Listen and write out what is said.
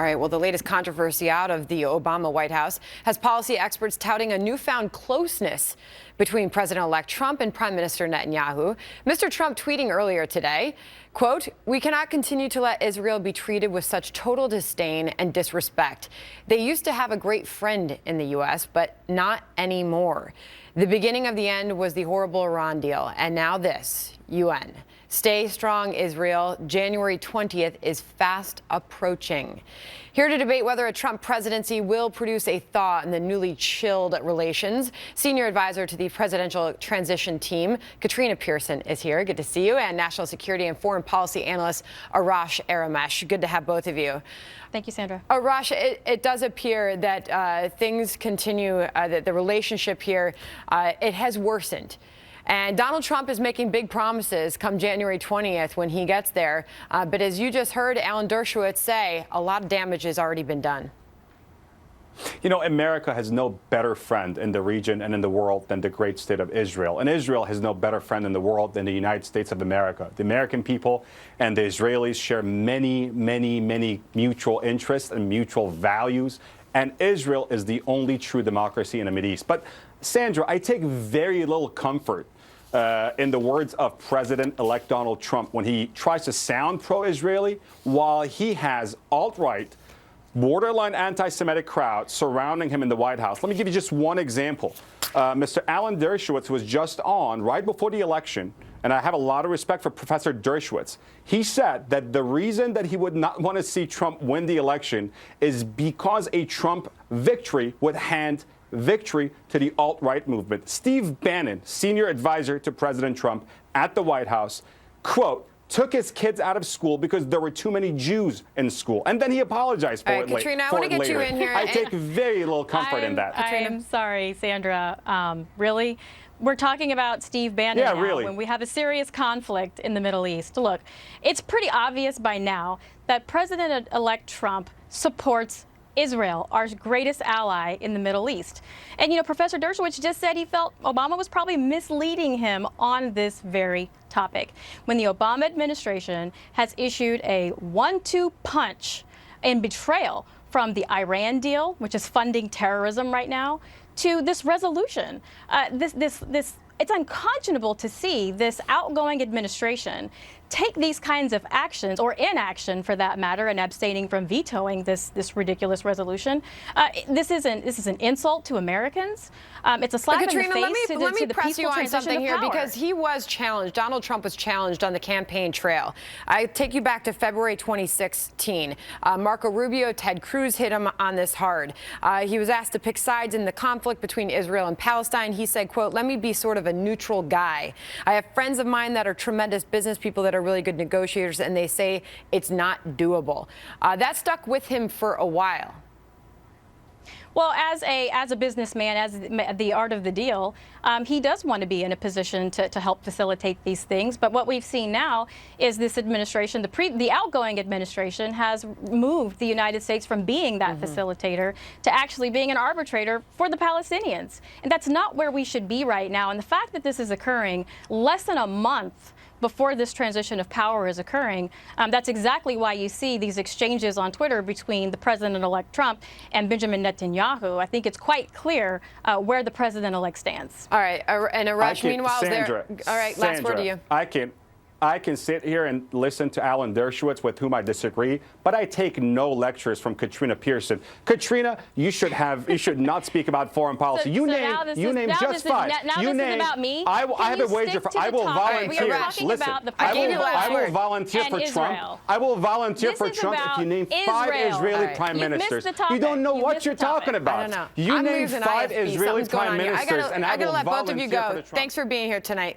All right, well, the latest controversy out of the Obama White House has policy experts touting a newfound closeness between President-elect Trump and Prime Minister Netanyahu. Mr. Trump tweeting earlier today, quote, "We cannot continue to let Israel be treated with such total disdain and disrespect. They used to have a great friend in the U.S., but not anymore. The beginning of the end was the horrible Iran deal, and now this, UN. Stay strong, Israel. January 20th is fast approaching." Here to debate whether a Trump presidency will produce a thaw in the newly chilled relations, senior advisor to the presidential transition team, Katrina Pierson, is here. Good to see you. And national security and foreign policy analyst Arash Aramesh. Good to have both of you. Thank you, Sandra. Arash, it does appear that things continue, that the relationship here, it has worsened. And Donald Trump is making big promises come January 20th when he gets there. But as you just heard Alan Dershowitz say, a lot of damage has already been done. You know, America has no better friend in the region and in the world than the great state of Israel. And Israel has no better friend in the world than the United States of America. The American people and the Israelis share many, many, many mutual interests and mutual values. And Israel is the only true democracy in the Mideast. But Sandra, I take very little comfort in the words of President-elect Donald Trump when he tries to sound pro-Israeli while he has alt-right, borderline anti-Semitic crowd surrounding him in the White House. Let me give you just one example. Mr. Alan Dershowitz was just on right before the election, and I have a lot of respect for Professor Dershowitz. He said that the reason that he would not want to see Trump win the election is because a Trump victory would hand victory to the alt-right movement. Steve Bannon, senior advisor to President Trump at the White House, quote, took his kids out of school because there were too many Jews in school. And then he apologized for it later. Katrina, I want to get you in here. I take very little comfort in that. I'm sorry, Sandra. Really? We're talking about Steve Bannon now, really. When we have a serious conflict in the Middle East. Look, it's pretty obvious by now that President-elect Trump supports Israel, our greatest ally in the Middle East. And, you know, Professor Dershowitz just said he felt Obama was probably misleading him on this very topic. When the Obama administration has issued a 1-2 punch in betrayal from the Iran deal, which is funding terrorism right now, to this resolution, it's unconscionable to see this outgoing administration take these kinds of actions, or inaction for that matter, and abstaining from vetoing this ridiculous resolution. This is an insult to Americans. It's a slap in the face to the peaceful transition of power. Let me press you on something here, because he was challenged. Donald Trump was challenged on the campaign trail. I take you back to February 2016. Marco Rubio, Ted Cruz hit him on this hard. He was asked to pick sides in the conflict between Israel and Palestine. He said, quote, "Let me be sort of a neutral guy. I have friends of mine that are tremendous business people that are really good negotiators, and they say it's not doable." That stuck with him for a while. Well, as a businessman, as the art of the deal, he does want to be in a position to help facilitate these things. But what we've seen now is this administration, the outgoing administration, has moved the United States from being that facilitator to actually being an arbitrator for the Palestinians. And that's not where we should be right now. And the fact that this is occurring less than a month before this transition of power is occurring, that's exactly why you see these exchanges on Twitter between the President-elect Trump and Benjamin Netanyahu. I think it's quite clear where the President-elect stands. All right, and Arash, meanwhile, Sandra, all right, last word to you. I can sit here and listen to Alan Dershowitz, with whom I disagree, but I take no lectures from Katrina Pierson. Katrina, you should not speak about foreign policy. You name just five. Now this is about me. I have a wager for. I will volunteer. Listen, I will volunteer for Trump. I will volunteer for Trump if you name 5 Israeli prime ministers. You don't know what you're talking about. You name 5 Israeli prime ministers, and I will volunteer for Trump. Thanks for being here tonight.